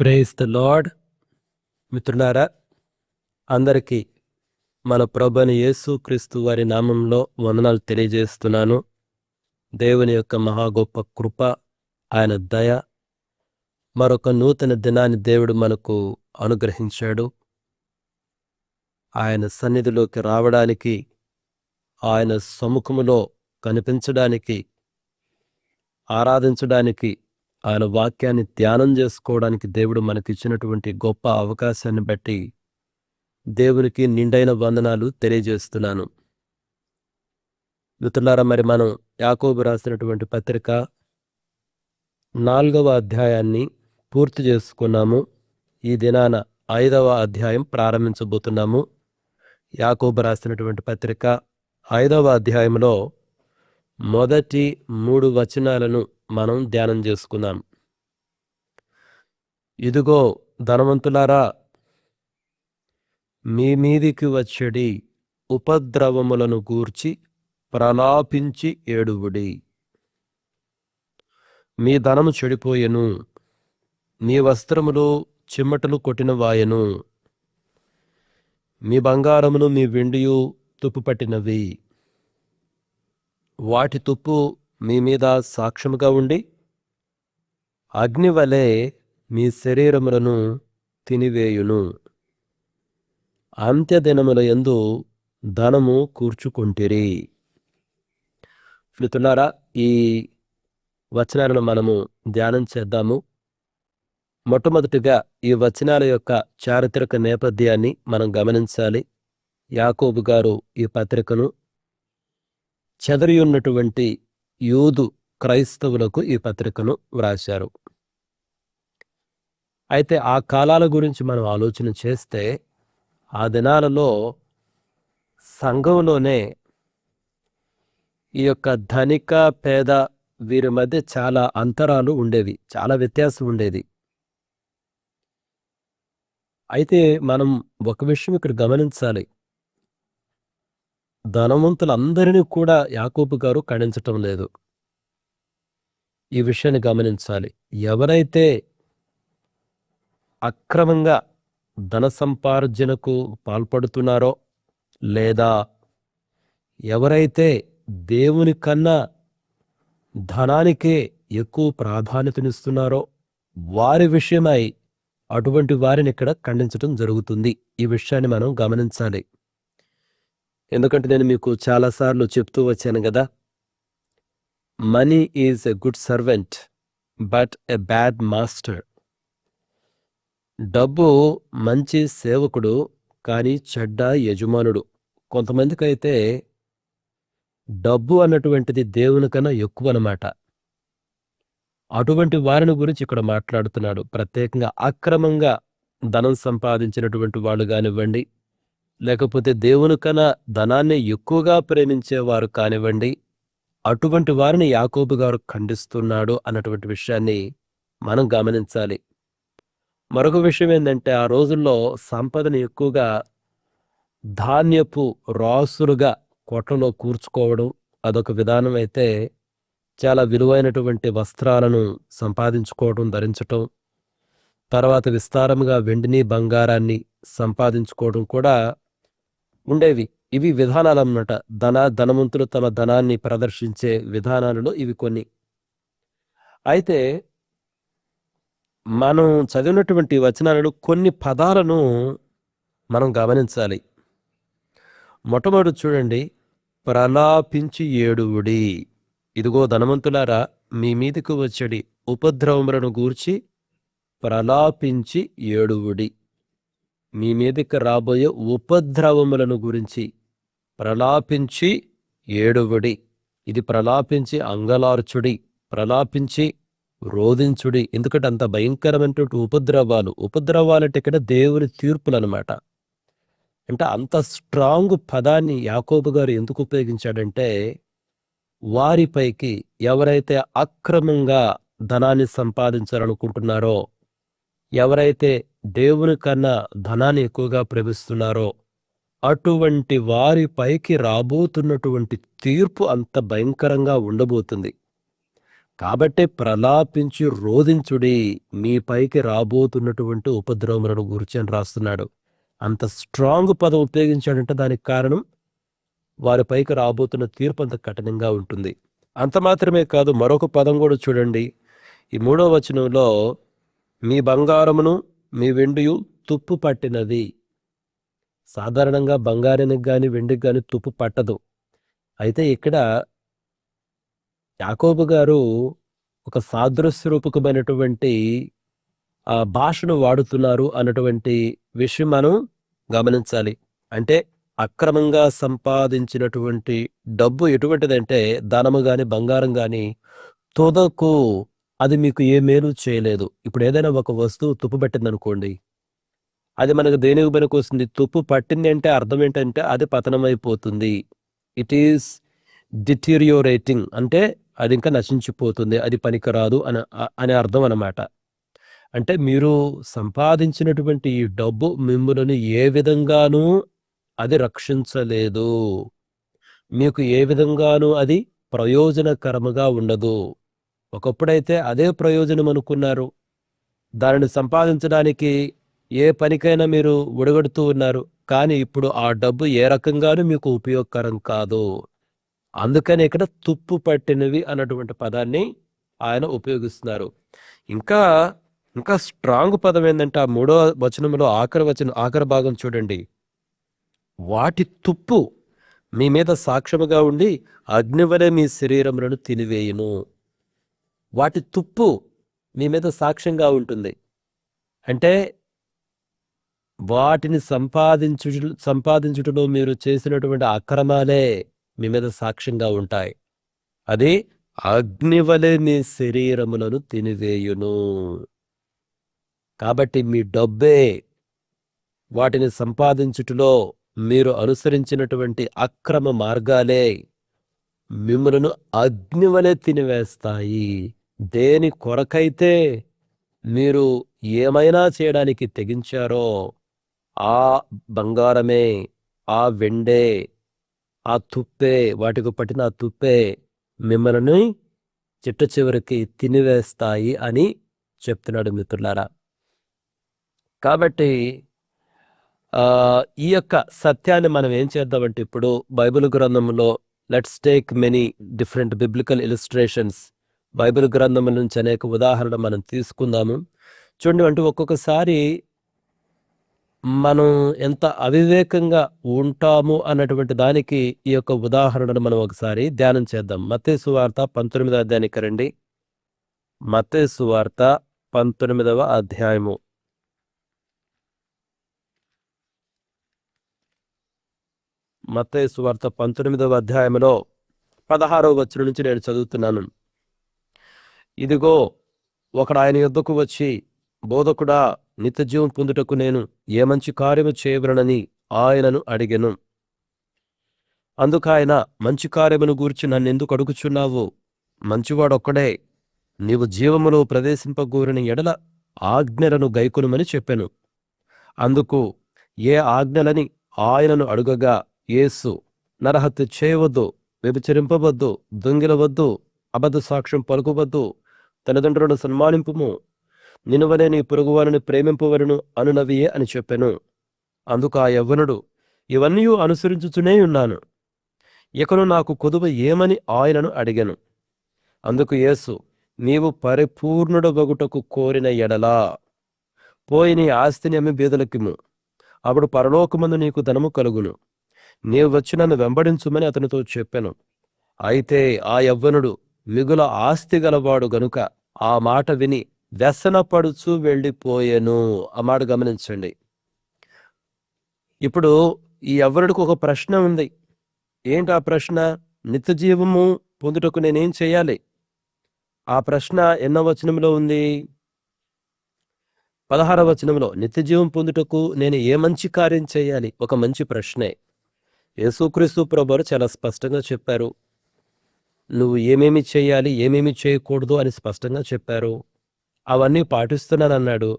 Praise the lord. మిత్రులారా, అందరికీ మన ప్రభువైన యేసుక్రీస్తు వారి నామంలో వందనాలు తెలియజేస్తున్నాను. దేవుని యొక్క మహా గొప్ప కృప, ఆయన దయ, మరొక నూతన దినాన్ని దేవుడు మనకు అనుగ్రహించాడు. ఆయన సన్నిధిలోకి రావడానికి, ఆయన సముఖములో కనిపించడానికి, ఆరాధించడానికి, ఆయన వాక్యాన్ని ధ్యానం చేసుకోవడానికి దేవుడు మనకిచ్చినటువంటి గొప్ప అవకాశాన్ని బట్టి దేవునికి నిండైన వందనాలు తెలియజేస్తున్నాను. మిత్రులారా, మరి మనం యాకోబు రాసినటువంటి పత్రిక 4వ అధ్యాయాన్ని పూర్తి చేసుకున్నాము. ఈ దినాన 5వ అధ్యాయం ప్రారంభించబోతున్నాము. యాకోబు రాసినటువంటి పత్రిక 5వ అధ్యాయంలో మొదటి 3 వచనాలను మనం ధ్యానం చేసుకుందాం. ఇదిగో ధనవంతులారా, మీ మీదికి వచ్చడి ఉపద్రవములను గూర్చి ప్రలాపించి ఏడువుడి. మీ ధనము చెడిపోయెను, మీ వస్త్రములు చిమ్మటలు కొట్టిన వాయెను, మీ బంగారమును మీ వెండియు తుప్పు పట్టినవి. వాటి తుప్పు మీ మీద సాక్ష్యముగా ఉండి అగ్ని వలె మీ శరీరములను తినివేయును. అంత్యదినముల యందు ధనము కూర్చుకొంటిరి. మిత్రులారా, ఈ వచనాలను మనము ధ్యానం చేద్దాము. మొట్టమొదటిగా ఈ వచనాల యొక్క చారిత్రక నేపథ్యాన్ని మనం గమనించాలి. యాకోబు గారు ఈ పత్రికను చెదరి ఉన్నటువంటి యూదు క్రైస్తవులకు ఈ పత్రికను వ్రాశారు. అయితే ఆ కాలాల గురించి మనం ఆలోచన చేస్తే, ఆ దినాలలో సంఘంలోనే ఈ యొక్క ధనిక పేద వీరి మధ్య చాలా అంతరాలు ఉండేవి, చాలా వ్యత్యాసం ఉండేది. అయితే మనం ఒక విషయం ఇక్కడ గమనించాలి. ధనవంతులందరినీ కూడా యాకోబు గారు ఖండించటం లేదు. ఈ విషయాన్ని గమనించాలి. ఎవరైతే అక్రమంగా ధన సంపార్జనకు పాల్పడుతున్నారో, లేదా ఎవరైతే దేవుని కన్నా ధనానికే ఎక్కువ ప్రాధాన్యతనిస్తున్నారో వారి విషయమై అటువంటి వారిని ఇక్కడ ఖండించడం జరుగుతుంది. ఈ విషయాన్ని మనం గమనించాలి. ఎందుకంటే నేను మీకు చాలాసార్లు చెప్తూ వచ్చాను కదా, money is a good servant but a bad master. డబ్బు మంచి సేవకుడు, కానీ చెడ్డ యజమానుడు. కొంతమందికి అయితే డబ్బు అన్నటువంటిది దేవుని కన్నా ఎక్కువ అన్నమాట. అటువంటి వారిని గురించి ఇక్కడ మాట్లాడుతున్నాడు. ప్రత్యేకంగా అక్రమంగా ధనం సంపాదించినటువంటి వాళ్ళు కానివ్వండి, లేకపోతే దేవుని కన్నా ధనాన్ని ఎక్కువగా ప్రేమించేవారు కానివ్వండి, అటువంటి వారిని యాకోబు గారు ఖండిస్తున్నాడు అన్నటువంటి విషయాన్ని మనం గమనించాలి. మరొక విషయం ఏంటంటే, ఆ రోజుల్లో సంపదను ఎక్కువగా ధాన్యపు రాసులుగా కొట్లలో కూర్చుకోవడం అదొక విధానం అయితే, చాలా విలువైనటువంటి వస్త్రాలను సంపాదించుకోవడం, ధరించటం, తర్వాత విస్తారముగా వెండిని బంగారాన్ని సంపాదించుకోవడం కూడా ఉండేవి. ఇవి విధానాలు అన్నమాట. ధనవంతులు తమ ధనాన్ని ప్రదర్శించే విధానాలలో ఇవి కొన్ని. అయితే మనం చదివినటువంటి వచనాలలో కొన్ని పదాలను మనం గమనించాలి. మొట్టమొదటి చూడండి, ప్రలాపించి ఏడువుడి. ఇదిగో ధనవంతులారా, మీ మీదకు వచ్చడి ఉపద్రవములను గూర్చి ప్రలాపించి ఏడువుడి. మీ మీదకి రాబోయే ఉపద్రవములను గురించి ప్రలాపించి ఏడువుడి. ఇది ప్రలాపించి అంగలార్చుడి, ప్రలాపించి రోధించుడి. ఎందుకంటే అంత భయంకరమైనటువంటి ఉపద్రవాలంటే ఇక్కడ దేవుని తీర్పులు అనమాట. అంటే అంత స్ట్రాంగ్ పదాన్ని యాకోబు గారు ఎందుకు ఉపయోగించాడంటే, వారిపైకి ఎవరైతే అక్రమంగా ధనాన్ని సంపాదించాలనుకుంటున్నారో, ఎవరైతే దేవుని కన్నా ధనాన్ని ఎక్కువగా ప్రేమిస్తున్నారో, అటువంటి వారిపైకి రాబోతున్నటువంటి తీర్పు అంత భయంకరంగా ఉండబోతుంది. కాబట్టి ప్రలాపించి రోదించుడి, మీ పైకి రాబోతున్నటువంటి ఉపద్రవములను గురించి అని రాస్తున్నాడు. అంత స్ట్రాంగ్ పదం ఉపయోగించాడంటే దానికి కారణం వారి పైకి రాబోతున్న తీర్పు అంత కఠినంగా ఉంటుంది. అంత మాత్రమే కాదు, మరొక పదం కూడా చూడండి. ఈ 3వ వచనంలో మీ బంగారమును మీ వెండియు తుప్పు పట్టినది. సాధారణంగా బంగారానికి కానీ వెండికి కానీ తుప్పు పట్టదు. అయితే ఇక్కడ యాకోబు గారు ఒక సాదృశ్యరూపకమైనటువంటి భాషను వాడుతున్నారు అన్నటువంటి విషయం మనం గమనించాలి. అంటే అక్రమంగా సంపాదించినటువంటి డబ్బు ఎటువంటిదంటే ధనము గాని బంగారం గాని తుదకు అది మీకు ఏ మేలు చేయలేదు. ఇప్పుడు ఏదైనా ఒక వస్తువు తుప్పు పట్టిందనుకోండి, అది మనకు దేనికి పనికొస్తుంది? తుప్పు పట్టింది అంటే అర్థం ఏంటంటే అది పతనమైపోతుంది. ఇట్ ఈస్ డిటీరియోరేటింగ్, అంటే అది ఇంకా నశించిపోతుంది, అది పనికిరాదు అనే అర్థం అన్నమాట. అంటే మీరు సంపాదించినటువంటి ఈ డబ్బు మిమ్ములను ఏ విధంగానూ అది రక్షించలేదు, మీకు ఏ విధంగానూ అది ప్రయోజనకరముగా ఉండదు. ఒకప్పుడైతే అదే ప్రయోజనం అనుకున్నారు, దానిని సంపాదించడానికి ఏ పనికైనా మీరు ఒడగడుతూ ఉన్నారు. కానీ ఇప్పుడు ఆ డబ్బు ఏ రకంగానూ మీకు ఉపయోగకరం కాదు. అందుకని ఇక్కడ తుప్పు పట్టినవి అన్నటువంటి పదాన్ని ఆయన ఉపయోగిస్తున్నారు. ఇంకా స్ట్రాంగ్ పదం ఏంటంటే ఆ 3వ వచనంలో ఆఖరి భాగం చూడండి. వాటి తుప్పు మీ మీద సాక్ష్యముగా ఉండి అగ్నివలె మీ శరీరములను తినివేయును. వాటి తుప్పు మీ మీద సాక్ష్యంగా ఉంటుంది. అంటే వాటిని సంపాదించుటలో మీరు చేసినటువంటి అక్రమాలే మీ మీద సాక్ష్యంగా ఉంటాయి. అది అగ్నివలె మీ శరీరములను తినివేయును. కాబట్టి మీ డబ్బే, వాటిని సంపాదించుటలో మీరు అనుసరించినటువంటి అక్రమ మార్గాలే మిమ్మలను అగ్నివలె తినివేస్తాయి. దేని కొరకైతే మీరు ఏమైనా చేయడానికి తెగించారో ఆ బంగారమే, ఆ వెండే, ఆ తుప్పే, వాటికి పట్టిన ఆ తుప్పే మిమ్మల్ని చిట్ట చివరికి తినివేస్తాయి అని చెప్తున్నాడు మిత్రులారా. కాబట్టి ఈ యొక్క సత్యాన్ని మనం ఏం చేద్దామంటే ఇప్పుడు బైబిల్ గ్రంథంలో let's take many different biblical illustrations. Bible గ్రంథం నుంచి అనేక ఉదాహరణ మనం తీసుకుందాము. చూడండి, అంటే ఒక్కొక్కసారి మనం ఎంత అవివేకంగా ఉంటాము అన్నటువంటి దానికి ఈ యొక్క ఉదాహరణను మనం ఒకసారి ధ్యానం చేద్దాం. మత్తయి సువార్త 19వ అధ్యాయానికి రండి. మత్తయి సువార్త 19వ అధ్యాయము. మత్తయి సువార్త 19వ అధ్యాయంలో 16వ వచనం నుంచి నేను చదువుతున్నాను. ఇదిగో, ఒకడు ఆయన యొద్దకు వచ్చి, బోధకుడా, నిత్యజీవం పొందుటకు నేను ఏ మంచి కార్యము చేయవలనని ఆయనను అడిగెను. అందుకాయన, మంచి కార్యమును గూర్చి నన్నెందుకు అడుగుచున్నావు? మంచివాడొక్కడే. నీవు జీవములో ప్రవేశింపగోరిన ఎడల ఆజ్ఞలను గైకొనుమని చెప్పెను. అందుకు ఏ ఆజ్ఞలని ఆయనను అడుగగా యేసు, నరహత్య చేయవద్దు, వ్యభిచరింపవద్దు, దొంగిలవద్దు, అబద్ధ సాక్ష్యం పలుకువద్దు, తల్లిదండ్రులను సన్మానింపుము, నినువలే నీ పొరుగువారిని ప్రేమింపవలను అనునవియే అని చెప్పెను. అందుకు ఆ యవ్వనుడు, ఇవన్నీ అనుసరించుచునే ఉన్నాను, ఇకను నాకు కొదువ ఏమని ఆయనను అడిగెను. అందుకు యేసు, నీవు పరిపూర్ణుడవగుటకు కోరిన ఎడలా పోయి నీ ఆస్తిని అమ్మి బీదలకిమ్ము, అప్పుడు పరలోకమందు నీకు ధనము కలుగును. నీవు వచ్చి నన్ను వెంబడించుమని అతనితో చెప్పెను. అయితే ఆ యవ్వనుడు మిగుల ఆస్తి గలవాడు గనుక ఆ మాట విని వ్యసనపడుచు వెళ్ళిపోయెను. ఆ మాట గమనించండి. ఇప్పుడు ఈ యవ్వనుడికి ఒక ప్రశ్న ఉంది. ఏంటి ఆ ప్రశ్న? నిత్య జీవము పొందుటకు నేనేం చేయాలి? ఆ ప్రశ్న ఎన్నో వచనంలో ఉంది? 16వ వచనంలో. నిత్య జీవం పొందుటకు నేను ఏ మంచి కార్యం చేయాలి? ఒక మంచి ప్రశ్నే. యేసుక్రీస్తు ప్రభువారు చాలా స్పష్టంగా చెప్పారు. నువ్వు ఏమేమి చేయాలి, ఏమేమి చేయకూడదు అని స్పష్టంగా చెప్పారు. అవన్నీ పాటిస్తున్నానన్నాడు.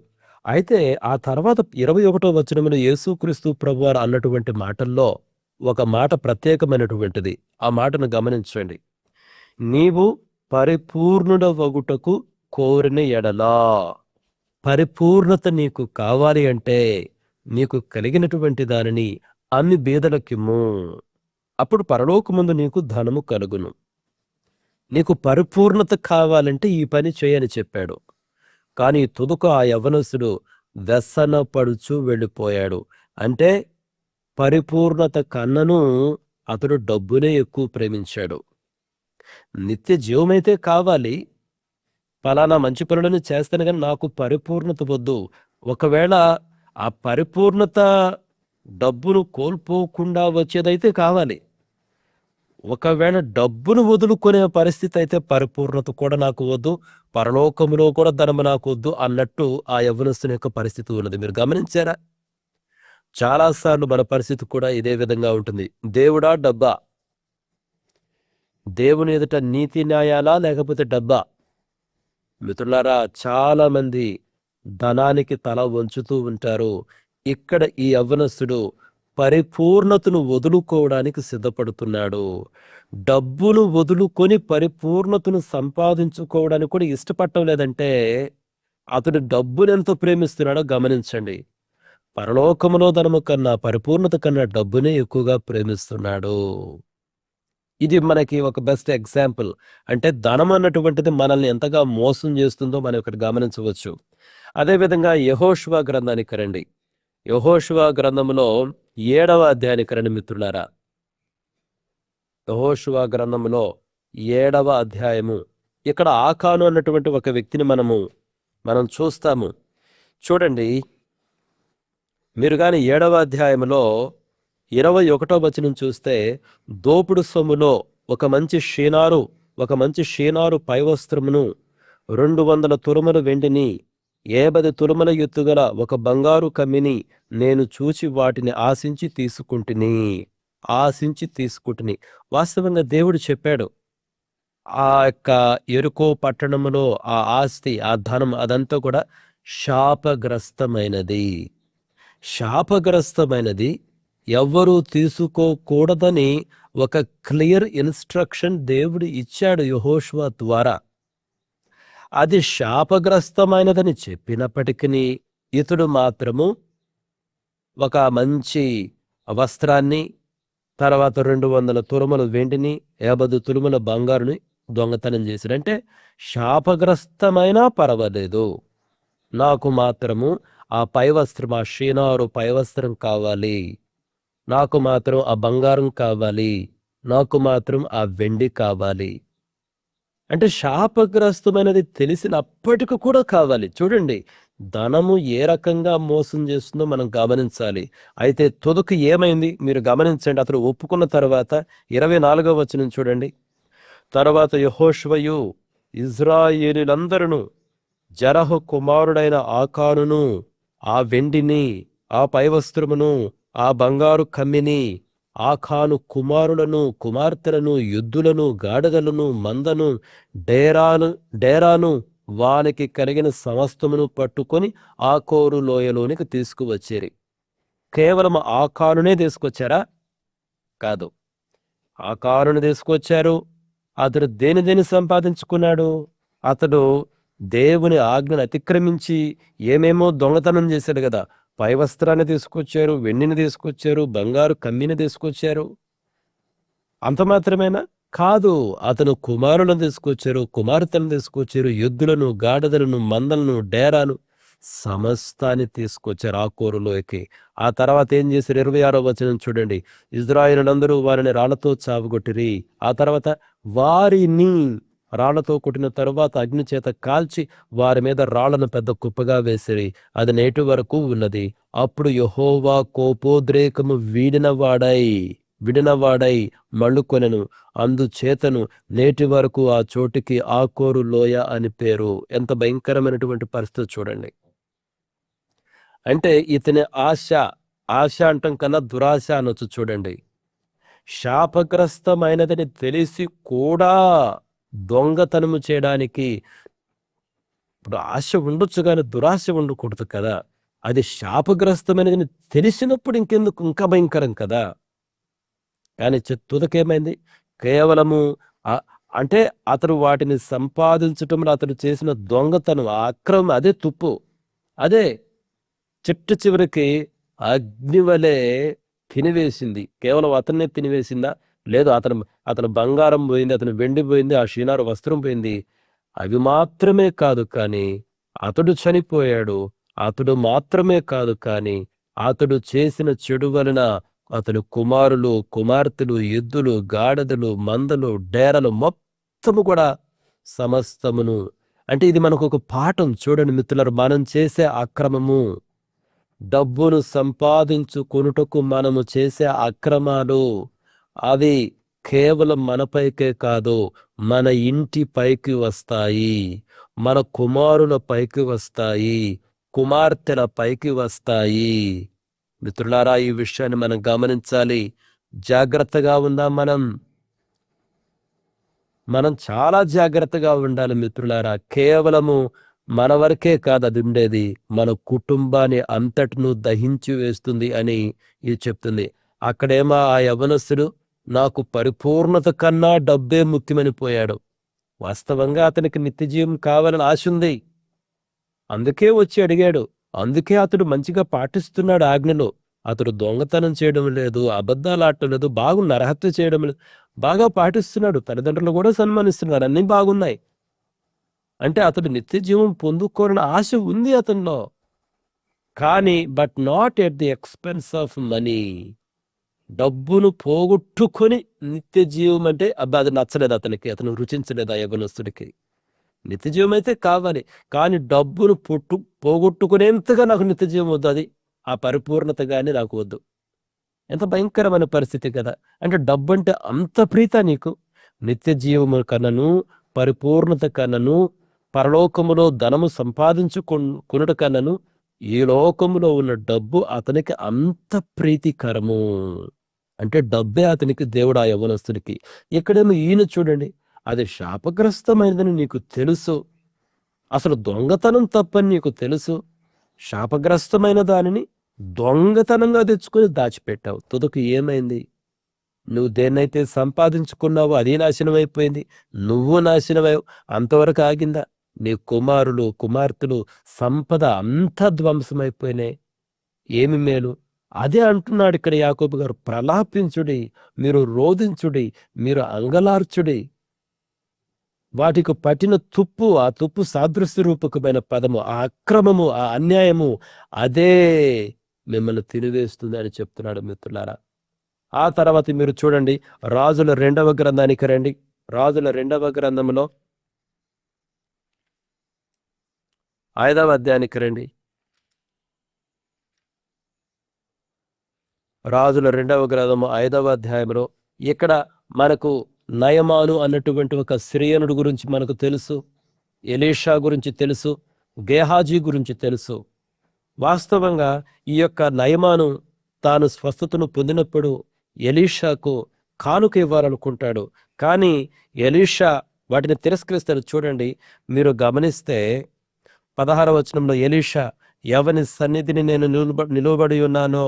అయితే ఆ తర్వాత 21వ వచనంలో యేసుక్రీస్తు ప్రభువారు అన్నటువంటి మాటల్లో ఒక మాట ప్రత్యేకమైనటువంటిది. ఆ మాటను గమనించండి. నీవు పరిపూర్ణుడవగుటకు కోరిన ఎడలా. పరిపూర్ణత నీకు కావాలి అంటే నీకు కలిగినటువంటి దానిని అన్ని బీదలకిమ్ము. అప్పుడు పరలోకమందు నీకు ధనము కలుగును. నీకు పరిపూర్ణత కావాలంటే ఈ పని చేయని చెప్పాడు. కానీ తుదకు ఆ యవ్వనస్తుడు వ్యసనపడుచు వెళ్ళిపోయాడు. అంటే పరిపూర్ణత కన్నను అతడు డబ్బునే ఎక్కువ ప్రేమించాడు. నిత్య జీవమైతే కావాలి, ఫలానా మంచి పనులను చేస్తాను కానీ నాకు పరిపూర్ణత వద్దు. ఒకవేళ ఆ పరిపూర్ణత డబ్బును కోల్పోకుండా వచ్చేదైతే కావాలి. ఒకవేళ డబ్బును వదులుకునే పరిస్థితి అయితే పరిపూర్ణత కూడా నాకు వద్దు, పరలోకములో కూడా ధనము నాకు వద్దు అన్నట్టు ఆ యవ్వనస్తుని యొక్క పరిస్థితి ఉన్నది. మీరు గమనించారా? చాలాసార్లు మన పరిస్థితి కూడా ఇదే విధంగా ఉంటుంది. దేవుడా డబ్బా? దేవుని ఎదుట నీతి న్యాయాలా లేకపోతే డబ్బా? మిత్రులారా, చాలా మంది ధనానికి తల వంచుతూ ఉంటారు. ఇక్కడ ఈ యవ్వనస్తుడు పరిపూర్ణతను వదులుకోవడానికి సిద్ధపడుతున్నాడు. డబ్బును వదులుకొని పరిపూర్ణతను సంపాదించుకోవడానికి కూడా ఇష్టపడటం లేదంటే అతడు డబ్బును ఎంత ప్రేమిస్తున్నాడో గమనించండి. పరలోకములో ధనము కన్నా పరిపూర్ణత కన్నా డబ్బునే ఎక్కువగా ప్రేమిస్తున్నాడు. ఇది మనకి ఒక బెస్ట్ ఎగ్జాంపుల్. అంటే ధనం అన్నటువంటిది మనల్ని ఎంతగా మోసం చేస్తుందో మనం ఇక్కడ గమనించవచ్చు. అదేవిధంగా యెహోషువ గ్రంథానికి రండి. యెహోషువ గ్రంథంలో 7వ అధ్యాయానికి రండి మిత్రులారా. యెహోషువ గ్రంథంలో 7వ అధ్యాయము. ఇక్కడ ఆకాను అన్నటువంటి ఒక వ్యక్తిని మనం చూస్తాము. చూడండి, మీరు కానీ 7వ అధ్యాయంలో 21వ వచనం చూస్తే, దోపుడు సొమ్ములో ఒక మంచి షీనారు పైవస్త్రమును 200 తులముల వెండిని 50 తులముల ఎత్తుగల ఒక బంగారు కమ్మిని నేను చూచి వాటిని ఆశించి తీసుకుంటుని. వాస్తవంగా దేవుడు చెప్పాడు, ఆ యొక్క యెరికో పట్టణములో ఆ ఆస్తి, ఆ ధనం అదంతా కూడా శాపగ్రస్తమైనది, ఎవ్వరూ తీసుకోకూడదని ఒక క్లియర్ ఇన్స్ట్రక్షన్ దేవుడు ఇచ్చాడు యెహోషువ ద్వారా. అది శాపగ్రస్తమైనదని చెప్పినప్పటికీ ఇతడు మాత్రము ఒక మంచి వస్త్రాన్ని, తర్వాత 200 తులముల వెండిని, 50 తులముల బంగారుని దొంగతనం చేశాడు. అంటే శాపగ్రస్తమైనా పర్వాలేదు, నాకు మాత్రము ఆ పైవస్త్రం, ఆ షీనారు పైవస్త్రం కావాలి, నాకు మాత్రం ఆ బంగారం కావాలి, నాకు మాత్రం ఆ వెండి కావాలి. అంటే శాపగ్రస్తమైనది తెలిసినప్పటికీ కూడా కావాలి. చూడండి, ధనము ఏ రకంగా మోసం చేస్తుందో మనం గమనించాలి. అయితే తుదకు ఏమైంది మీరు గమనించండి. అతడు ఒప్పుకున్న తర్వాత 24వ వచనం చూడండి. తర్వాత యెహోషువయు ఇశ్రాయేలీయులందరూ జరహు కుమారుడైన ఆకానును, ఆ వెండిని, ఆ పైవస్త్రమును, ఆ బంగారు కమ్మిని, ఆకాను కుమారులను, కుమార్తెలను, ఎద్దులను, గాడిదలను, మందను, డేరాను వానికి కలిగిన సమస్తమును పట్టుకొని ఆకోరు లోయలోనికి తీసుకువచ్చేరి. కేవలం ఆకానునే తీసుకొచ్చారా? కాదు, ఆకానుని తీసుకొచ్చారు. అతడు దేని సంపాదించుకున్నాడు? అతడు దేవుని ఆజ్ఞను అతిక్రమించి ఏమేమో దొంగతనం చేశాడు కదా. పైవస్త్రాన్ని తీసుకొచ్చారు, వెండిని తీసుకొచ్చారు, బంగారు కమ్మిని తీసుకొచ్చారు. అంత మాత్రమేనా? కాదు, అతను కుమారులను తీసుకొచ్చారు, కుమార్తెలను తీసుకొచ్చారు, ఎద్దులను, గాడిదలను, మందలను, డేరాను, సమస్తాన్ని తీసుకొచ్చారు ఆకోరులోకి. ఆ తర్వాత ఏం చేశారు? 26వ వచనం చూడండి. ఇశ్రాయేలులందరూ వారిని రాళ్లతో చావగొట్టిరి. ఆ తర్వాత వారిని రాళ్లతో కొట్టిన తరువాత అగ్ని చేత కాల్చి వారి మీద రాళ్లను పెద్ద కుప్పగా వేసిరి. అది నేటి వరకు ఉన్నది. అప్పుడు యెహోవా కోపోద్రేకము విడినవాడై మళ్ళుకొనెను. అందుచేతను నేటి వరకు ఆ చోటికి ఆకోరు లోయ అని పేరు. ఎంత భయంకరమైనటువంటి పరిస్థితి చూడండి. అంటే ఇతని ఆశ అంటాం కన్నా దురాశ అనొచ్చు. చూడండి, శాపగ్రస్తమైనదని తెలిసి కూడా దొంగతనము చేయడానికి ఇప్పుడు ఆశ ఉండొచ్చు కానీ దురాశ ఉండకూడదు కదా. అది శాపగ్రస్తమైనదని తెలిసినప్పుడు ఇంకెందుకు, ఇంకా భయంకరం కదా. కానీ తుదకేమైంది? కేవలము అంటే అతను వాటిని సంపాదించటంలో అతను చేసిన దొంగతనం, ఆ అక్రమం, అదే తుప్పు. అదే చిట్ట చివరికి అగ్ని వలె తినివేసింది. కేవలం అతన్నే తినివేసిందా? లేదు, అతను బంగారం పోయింది, అతను వెండి పోయింది, ఆ షీనారు వస్త్రం పోయింది. అవి మాత్రమే కాదు కానీ అతడు చనిపోయాడు. అతడు మాత్రమే కాదు కానీ అతడు చేసిన చెడు వలన అతని కుమారులు, కుమార్తెలు, ఎద్దులు, గాడిదలు, మందలు, డేరలు మొత్తము కూడా సమస్తమును. అంటే ఇది మనకు ఒక పాఠం. చూడండి మిత్రులారా, మనం చేసే అక్రమము, డబ్బును సంపాదించుకొనుటకు మనము చేసే అక్రమాలు, అవి కేవలం మనపైకే కాదు, మన ఇంటి పైకి వస్తాయి, మన కుమారుల పైకి వస్తాయి, కుమార్తెల పైకి వస్తాయి. మిత్రులారా, ఈ విషయాన్ని మనం గమనించాలి. జాగ్రత్తగా ఉందాం. మనం చాలా జాగ్రత్తగా ఉండాలి మిత్రులారా. కేవలము మన వరకే కాదు అది ఉండేది, మన కుటుంబాన్ని అంతటిను దహించి వేస్తుంది అని ఇది చెప్తుంది. అక్కడేమో ఆ యవనస్తుడు నాకు పరిపూర్ణత కన్నా డబ్బే ముఖ్యమని పోయాడు. వాస్తవంగా అతనికి నిత్య జీవం కావాలని ఆశ ఉంది, అందుకే వచ్చి అడిగాడు. అందుకే అతడు మంచిగా పాటిస్తున్నాడు ఆజ్ఞలో. అతడు దొంగతనం చేయడం లేదు, అబద్ధాలు ఆడటం లేదు, నరహత్య చేయడం లేదు, బాగా పాటిస్తున్నాడు, తల్లిదండ్రులు కూడా సన్మానిస్తున్నాడు, అన్నీ బాగున్నాయి. అంటే అతడు నిత్య జీవం పొందుకోవాలని ఆశ ఉంది అతనిలో. కానీ but not at the expense of money. డబ్బును పోగొట్టుకొని నిత్య జీవం అంటే అది నచ్చలేదు అతనికి, అతను రుచించలేదు ఆ యవనస్తుడికి. నిత్య జీవం అయితే కావాలి, కానీ డబ్బును పోగొట్టుకునేంతగా నాకు నిత్య జీవం వద్దు, అది ఆ పరిపూర్ణత కానీ నాకు వద్దు. ఎంత భయంకరమైన పరిస్థితి కదా. అంటే డబ్బు అంటే అంత ప్రీత నీకు? నిత్య జీవము కన్నను, పరిపూర్ణత కన్నను, పరలోకములో ధనము సంపాదించుకొనుట కన్నను ఈ లోకములో ఉన్న డబ్బు అతనికి అంత ప్రీతికరము. అంటే డబ్బే అతనికి దేవుడు ఆ యవనస్తుడికి. ఇక్కడేమో ఈయన చూడండి, అది శాపగ్రస్తమైనదని నీకు తెలుసు, అసలు దొంగతనం తప్పని నీకు తెలుసు, శాపగ్రస్తమైన దానిని దొంగతనంగా తెచ్చుకొని దాచిపెట్టావు. తుదకు ఏమైంది? నువ్వు దేన్నైతే సంపాదించుకున్నావో అది నాశనం అయిపోయింది, నువ్వు నాశనమయ్యావు. అంతవరకు ఆగిందా? నీ కుమారులు, కుమార్తెలు, సంపద అంతా ధ్వంసమైపోయినాయి. ఏమి మేలు? అదే అంటున్నాడు ఇక్కడ యాకోబు గారు, ప్రలాపించుడి, మీరు రోధించుడి, మీరు అంగలార్చుడి. వాటికి పట్టిన తుప్పు, ఆ తుప్పు సాదృశ్య రూపకమైన పదము, ఆ అక్రమము, ఆ అన్యాయము, అదే మిమ్మల్ని తినివేస్తుంది అని చెప్తున్నాడు మిత్రులారా. ఆ తర్వాత మీరు చూడండి, రాజుల 2వ గ్రంథానికి రండి. రాజుల 2వ గ్రంథంలో 5వ అధ్యాయానికి రండి. రాజుల 2వ గ్రంథము 5వ అధ్యాయంలో ఇక్కడ మనకు నయమాను అన్నటువంటి ఒక సిరియనుడు గురించి మనకు తెలుసు, ఎలీషా గురించి తెలుసు, గేహాజీ గురించి తెలుసు. వాస్తవంగా ఈ యొక్క నయమాను తాను స్వస్థతను పొందినప్పుడు ఎలీషాకు కానుక ఇవ్వాలనుకుంటాడు, కానీ ఎలీషా వాటిని తిరస్కరిస్తాడు. చూడండి, మీరు గమనిస్తే 16వ వచనంలో, ఎలీషా, ఎవని సన్నిధిని నేను నిలువబడి ఉన్నానో,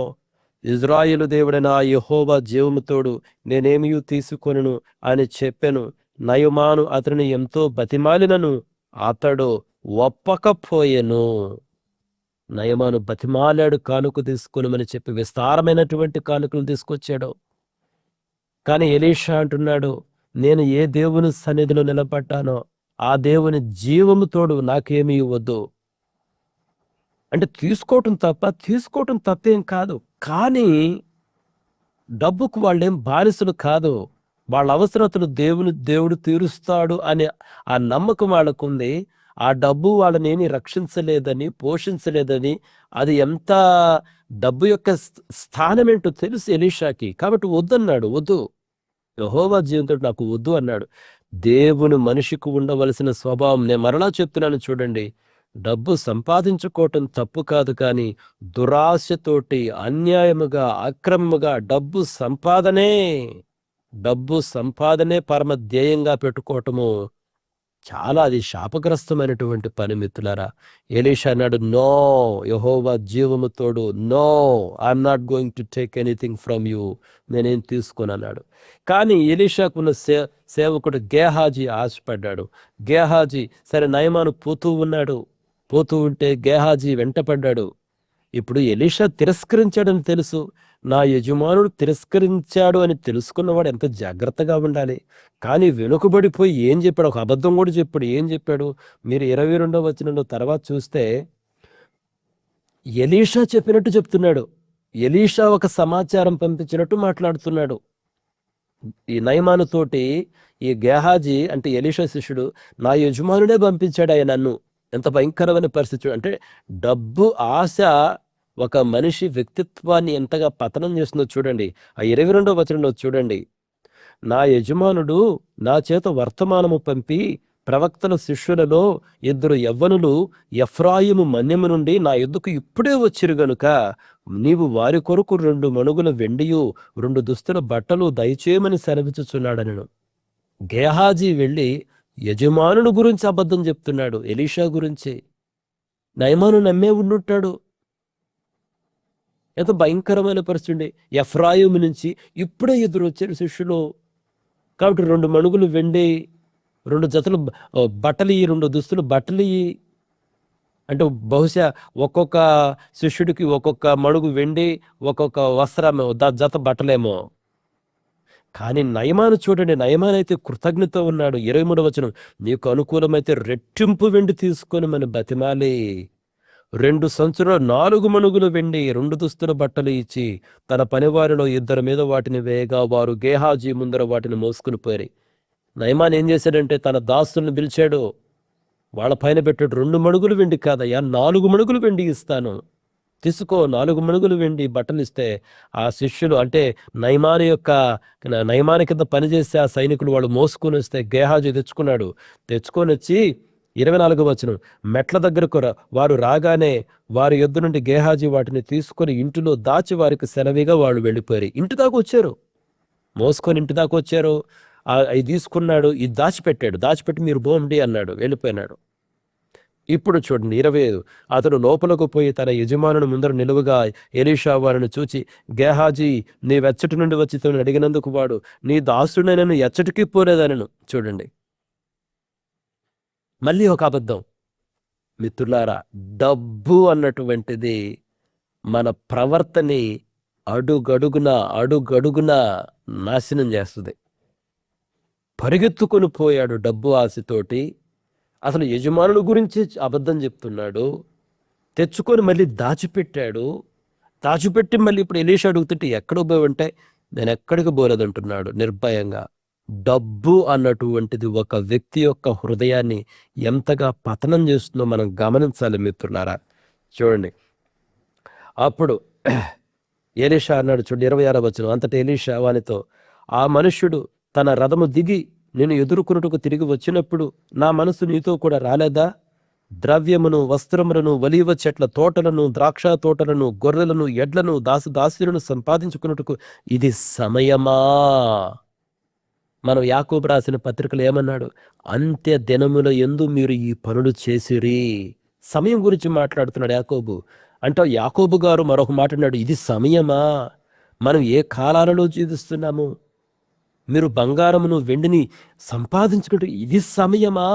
ఇజ్రాయేలు దేవుడైన యెహోవా జీవముతోడు నేనేమీ తీసుకొనును అని చెప్పెను. నయమాను అతనిని ఎంతో బతిమాలినను అతడు ఒప్పకపోయెను. నయమాను బతిమాలాడు కానుక తీసుకొనుమని చెప్పి, విస్తారమైనటువంటి కానుకలు తీసుకొచ్చాడు. కానీ ఎలీషా అంటున్నాడు, నేను ఏ దేవుని సన్నిధిలో నిలబడ్డానో ఆ దేవుని జీవము తోడు నాకేమీ వద్దు. అంటే తీసుకోవటం తప్పేం కాదు, కానీ డబ్బుకు వాళ్ళేం బానిసలు కాదు. వాళ్ళ అవసరతలు దేవుడు తీరుస్తాడు అనే ఆ నమ్మకం వాళ్ళకుంది. ఆ డబ్బు వాళ్ళనేమి రక్షించలేదని, పోషించలేదని, అది ఎంత డబ్బు యొక్క స్థానం ఏంటో తెలుసు ఎలీషాకి. కాబట్టి వద్దన్నాడు, వద్దు, యెహోవా జీవంతో నాకు వద్దు అన్నాడు. దేవుని మనిషికి ఉండవలసిన స్వభావం, నేను మరలా చెప్తున్నాను చూడండి, డబ్బు సంపాదించుకోవటం తప్పు కాదు, కానీ దురాశతోటి అన్యాయముగా, అక్రమముగా డబ్బు సంపాదనే పరమ ధ్యేయంగా పెట్టుకోవటము చాలా అది శాపగ్రస్తమైనటువంటి పని మిత్రులారా. ఎలీషా అన్నాడు, నో, యెహోవా జీవము తోడు, no, I'm not going to take anything from you, నేనేం తీసుకోను అన్నాడు. కానీ ఎలీషాకున్న సేవకుడు గేహాజీ ఆశపడ్డాడు. గేహాజీ సరే, నయమాను పోతూ ఉంటే గేహాజీ వెంటపడ్డాడు. ఇప్పుడు ఎలీషా తిరస్కరించాడని తెలుసు, నా యజమానుడు తిరస్కరించాడు అని తెలుసుకున్నవాడు ఎంత జాగ్రత్తగా ఉండాలి. కానీ వెనుకబడిపోయి ఏం చెప్పాడు, ఒక అబద్ధం కూడా చెప్పాడు. ఏం చెప్పాడు? మీరు 22వ వచనంలో తర్వాత చూస్తే ఎలీషా చెప్పినట్టు చెప్తున్నాడు. ఎలీషా ఒక సమాచారం పంపించినట్టు మాట్లాడుతున్నాడు. ఈ నయమానుతోటి ఈ గేహాజీ అంటే ఎలీషా శిష్యుడు, నా యజమానుడే పంపించాడు ఆయన నన్ను. ఎంత భయంకరమైన పరిస్థితి! అంటే డబ్బు ఆశ ఒక మనిషి వ్యక్తిత్వాన్ని ఎంతగా పతనం చేస్తుందో చూడండి. ఆ 22వ వచనంలో చూడండి, నా యజమానుడు నా చేత వర్తమానము పంపి ప్రవక్తల శిష్యులలో 2 యవ్వనులు ఎఫ్రాయిము మన్యము నుండి నా యొద్దకు ఇప్పుడే వచ్చిరు గనుక నీవు వారి కొరకు 2 మణుగుల వెండియు 2 దుస్తుల బట్టలు దయచేయమని సెలవిచ్చుచున్నాడనను. గేహాజీ వెళ్ళి యజమానుడు గురించి అబద్ధం చెప్తున్నాడు, ఎలీషా గురించి. నయమాను నమ్మే ఉండుంటాడు. ఎంత భయంకరమైన పరిస్థితి! ఎఫ్రాయిము నుంచి ఇప్పుడే ఎదురు వచ్చారు శిష్యులు. కాబట్టి 2 మణుగులు వెండి, 2 జతలు బట్టలు, 2 దుస్తులు బట్టలు. అంటే బహుశా ఒక్కొక్క శిష్యుడికి ఒక్కొక్క మణుగు వెండి, ఒక్కొక్క వస్త్రమేమో, జత బట్టలేమో. కానీ నయమాను చూడండి, నయమాను అయితే కృతజ్ఞత ఉన్నాడు. 23వ వచనం, నీకు అనుకూలమైతే రెట్టింపు వెండి తీసుకొని మన బతిమాలి 2 సంచులు 4 మణుగులు వెండి 2 దుస్తుల బట్టలు ఇచ్చి తన పనివారిలో 2 మీద వాటిని వేయగా వారు గేహాజీ ముందర వాటిని మోసుకుని పోయి. నయమాన్ ఏం చేశాడంటే తన దాసులను పిలిచాడు. వాళ్ళ పైన పెట్టాడు, 2 మణుగులు వెండి కాదయ్యా, 4 మణుగులు వెండి ఇస్తాను, తీసుకో. 4 మణుగులు వెండి బట్టలు ఇస్తే ఆ శిష్యులు అంటే నయమాని కింద పనిచేసే ఆ సైనికులు వాళ్ళు మోసుకొని వస్తే గేహాజీ తెచ్చుకొని వచ్చి 24వ వచనం, మెట్ల దగ్గరకు వారు రాగానే వారి యొద్ద నుండి గేహాజీ వాటిని తీసుకొని ఇంటిలో దాచి వారికి సెలవిగా వాళ్ళు వెళ్ళిపోయారు. ఇంటి దాకా వచ్చారు, మోసుకొని ఇంటి దాకా వచ్చారు. అవి తీసుకున్నాడు, ఇది దాచిపెట్టి మీరు బోండి అన్నాడు, వెళ్ళిపోయినాడు. ఇప్పుడు చూడండి 25, అతడు లోపలకు పోయి తన యజమానుని ముందర నిలువుగా ఎలీషా వారిని చూచి, గేహాజీ నీ వెచ్చటి నుండి వచ్చి తను అడిగినందుకు వాడు, నీ దాసుడైనను ఎచ్చటికి పోలేదనను. చూడండి మళ్ళీ ఒక అబద్ధం. మిత్రులారా, డబ్బు అన్నటువంటిది మన ప్రవర్తని అడుగడుగున నాశనం చేస్తుంది. పరిగెత్తుకొని పోయాడు డబ్బు ఆశతోటి. అసలు యజమానుల గురించి అబద్ధం చెప్తున్నాడు. తెచ్చుకొని మళ్ళీ దాచిపెట్టి మళ్ళీ ఇప్పుడు ఎలీషా అడుగుతుంటే ఎక్కడ పోవంటే నేను ఎక్కడికి పోలేదంటున్నాడు నిర్భయంగా. డబ్బు అన్నటువంటిది ఒక వ్యక్తి యొక్క హృదయాన్ని ఎంతగా పతనం చేస్తుందో మనం గమనించాలి మిత్రులారా. చూడండి, అప్పుడు ఎలీషా అన్నాడు, చూడండి 26వ వచనం, అంతటా ఎలీషా వానితో, ఆ మనుష్యుడు తన రథము దిగి నేను ఎదుర్కొనుటకు తిరిగి వచ్చినప్పుడు నా మనసు నీతో కూడా రాలేదా? ద్రవ్యమును, వస్త్రములను, ఒలీవ చెట్ల తోటలను, ద్రాక్ష తోటలను, గొర్రెలను, ఎడ్లను, దాసులను సంపాదించుకున్నట్టుకు ఇది సమయమా? మనం యాకోబు రాసిన పత్రికలు ఏమన్నాడు? అంత్య దినముల యందు మీరు ఈ పనులు చేసిరి. సమయం గురించి మాట్లాడుతున్నాడు యాకోబు. అంటే యాకోబు గారు మరొక మాట అన్నాడు, ఇది సమయమా? మనం ఏ కాలాలలో జీవిస్తున్నాము? మీరు బంగారమును వెండిని సంపాదించుకుంటూ ఇది సమయమా?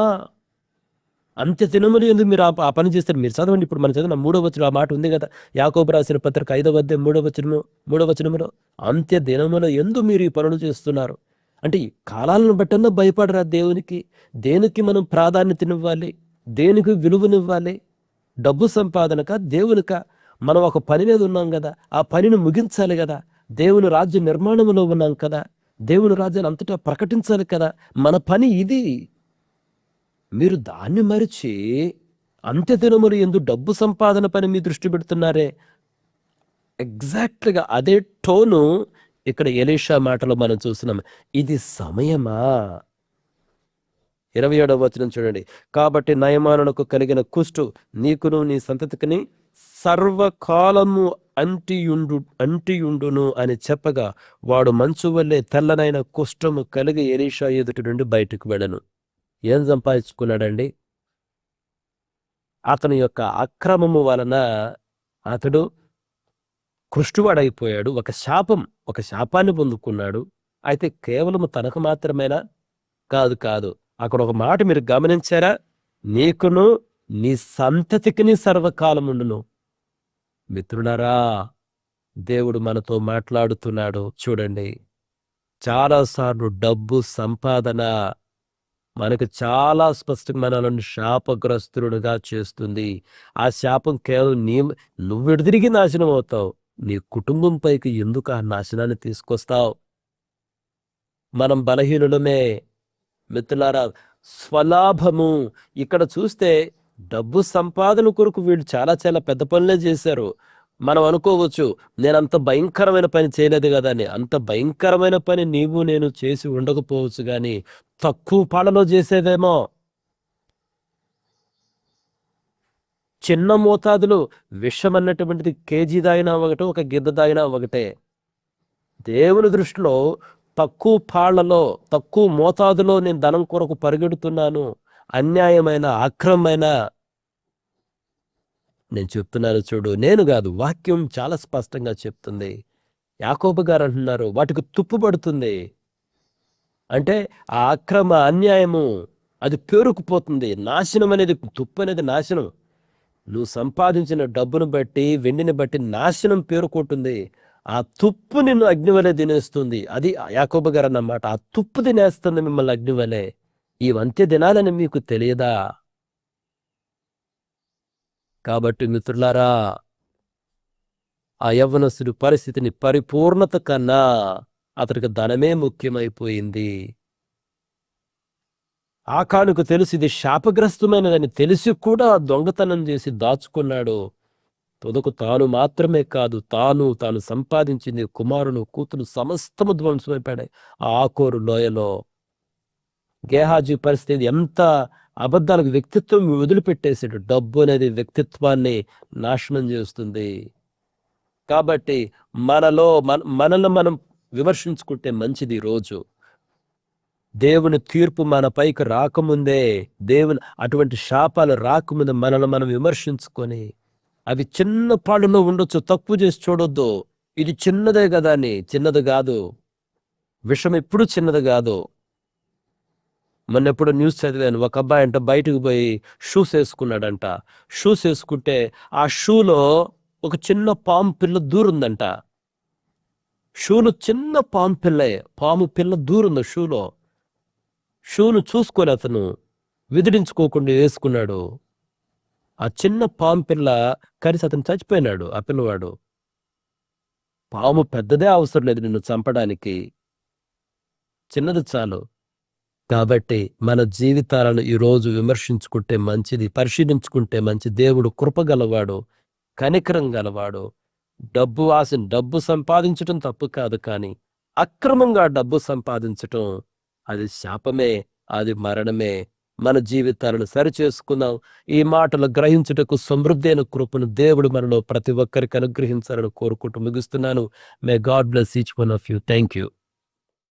అంత్య దినములు యందు మీరు ఆ పని చేస్తారు. మీరు చదవండి, ఇప్పుడు మనం చదివిన 3వ వచనం ఆ మాట ఉంది కదా, యాకోబు రాసిన పత్రిక 5వ అధ్యాయం 3వ వచనములో, అంత్య దినముల యందు మీరు ఈ పనులు చేస్తున్నారు. అంటే ఈ కాలాలను బట్టన్నా భయపడరా దేవునికి? దేనికి మనం ప్రాధాన్యతనివ్వాలి? దేనికి విలువనివ్వాలి? డబ్బు సంపాదనక, దేవునిక? మనం ఒక పని మీద ఉన్నాం కదా, ఆ పనిని ముగించాలి కదా. దేవుని రాజ్య నిర్మాణంలో ఉన్నాం కదా, దేవుని రాజ్యాన్ని అంతటా ప్రకటించాలి కదా. మన పని ఇది. మీరు దాన్ని మరిచి అంత్యదినములు యందు డబ్బు సంపాదన పని మీ దృష్టి పెడుతున్నారే. ఎగ్జాక్ట్గా అదే టోను ఇక్కడ ఎలీషా మాటలో మనం చూస్తున్నాం. ఇది సమయమా? 27వ వచనం చూడండి, కాబట్టి నయమానునకు కలిగిన కుష్టు నీకును నీ సంతతికిని సర్వకాలము అంటియుండును అని చెప్పగా వాడు మంచు వల్లే తెల్లనైన కుష్ఠము కలిగి ఎలీషా ఎదుటి నుండి బయటకు వెళ్ళను. ఏం సంపాదించుకున్నాడండి? అతని యొక్క అక్రమము వలన అతడు కృష్టివాడైపోయాడు. ఒక శాపాన్ని పొందుకున్నాడు. అయితే కేవలం తనకు మాత్రమేనా? కాదు కాదు. అక్కడ ఒక మాట మీరు గమనించారా? నీకును నీ సంతతికిని సర్వకాలముండును. మిత్రులారా, దేవుడు మనతో మాట్లాడుతున్నాడు. చూడండి, చాలాసార్లు డబ్బు సంపాదన మనకు చాలా స్పష్టంగా మనల్ని శాపగ్రస్తుడుగా చేస్తుంది. ఆ శాపం కేవలం నువ్వు తిరిగి నాశనం అవుతావు. నీ కుటుంబం పైకి ఎందుకు ఆ నాశనాన్ని తీసుకొస్తావు? మనం బలహీనులమే మిత్రులారా. స్వలాభము. ఇక్కడ చూస్తే డబ్బు సంపాదన కొరకు వీళ్ళు చాలా చాలా పెద్ద పనులే చేశారు. మనం అనుకోవచ్చు, నేను అంత భయంకరమైన పని చేయలేదు కదా అని. అంత భయంకరమైన పని నీవు నేను చేసి ఉండకపోవచ్చు, కానీ తక్కువ పాలలో చేసేదేమో. చిన్న మోతాదులో విషం అన్నటువంటిది కేజీ దాగినా ఒకటే, ఒక గిద్ద దాగినా ఒకటే. దేవుని దృష్టిలో తక్కువ పాళ్లలో, తక్కువ మోతాదులో నేను ధనం కొరకు పరిగెడుతున్నాను, అన్యాయమైన అక్రమమైన, నేను చెప్తున్నాను చూడు, నేను కాదు, వాక్యం చాలా స్పష్టంగా చెప్తుంది. యాకోబు గారు అంటున్నారు, వాటికి తుప్పు పడుతుంది. అంటే ఆ అక్రమ అన్యాయము అది పేరుకుపోతుంది. నాశనం అనేది, తుప్పు అనేది నాశనం. నువ్వు సంపాదించిన డబ్బును బట్టి, వెండిని బట్టి నాశనం పేరుకుంటుంది. ఆ తుప్పు నిన్ను అగ్నివలే తినేస్తుంది. అది యాకోబు గారు అన్నమాట. ఆ తుప్పు తినేస్తుంది మిమ్మల్ని అగ్నివలే. ఈ అంత్య దినాలని మీకు తెలియదా? కాబట్టి మిత్రులారా, ఆ యవ్వనస్తుడి పరిస్థితిని పరిపూర్ణత కన్నా అతనికి ధనమే ముఖ్యమైపోయింది. ఆకానుకు తెలిసి ఇది శాపగ్రస్తమైనదని తెలిసి కూడా దొంగతనం చేసి దాచుకున్నాడు. తొదకు తాను మాత్రమే కాదు, తాను సంపాదించింది, కుమారులు కూతురు సమస్తము ధ్వంసమైపోయాయి ఆ ఆకోరు లోయలో. గేహాజీ పరిస్థితి ఎంత అబద్ధాలకు వ్యక్తిత్వం వదిలిపెట్టేసాడు. డబ్బు అనేది వ్యక్తిత్వాన్ని నాశనం చేస్తుంది. కాబట్టి మనల్ని మనం విమర్శించుకుంటే మంచిది. రోజు దేవుని తీర్పు మన పైకి రాకముందే, దేవుని అటువంటి శాపాలు రాకముందే మనల్ని మనం విమర్శించుకొని, అవి చిన్న పాడులో ఉండొచ్చు, తక్కువ చేసి చూడొద్దు. ఇది చిన్నదే కదా అని. చిన్నది కాదు. విషం ఎప్పుడు చిన్నది కాదు. మొన్న ఎప్పుడు న్యూస్ చదివాను, ఒక అబ్బాయి అంట బయటకు పోయి షూస్ వేసుకున్నాడంట. షూస్ వేసుకుంటే ఆ షూలో ఒక చిన్న పాము పిల్ల దూరుందంట. షూలో చిన్న పాము పిల్ల దూరుంది షూలో. షూను చూసుకొని అతను విదిలించుకోకుండా వేసుకున్నాడు. ఆ చిన్న పాము పిల్ల కరిసి అతను చచ్చిపోయినాడు. ఆ పిల్లవాడు. పాము పెద్దదే అవసరం లేదు నిన్ను చంపడానికి, చిన్నది చాలు. కాబట్టి మన జీవితాలను ఈరోజు విమర్శించుకుంటే మంచిది, పరిశీలించుకుంటే మంచి. దేవుడు కృపగలవాడు, కనికరం గలవాడు. డబ్బు సంపాదించటం తప్పు కాదు, కానీ అక్రమంగా డబ్బు సంపాదించటం అది శాపమే, అది మరణమే. మన జీవితాలను సరిచేసుకుందాం. ఈ మాటలు గ్రహించుటకు సమృద్ధి అయిన కృపను దేవుడు మనలో ప్రతి ఒక్కరికి అనుగ్రహించాలని కోరుకుంటూ ముగిస్తున్నాను. May God bless each one of you. Thank you.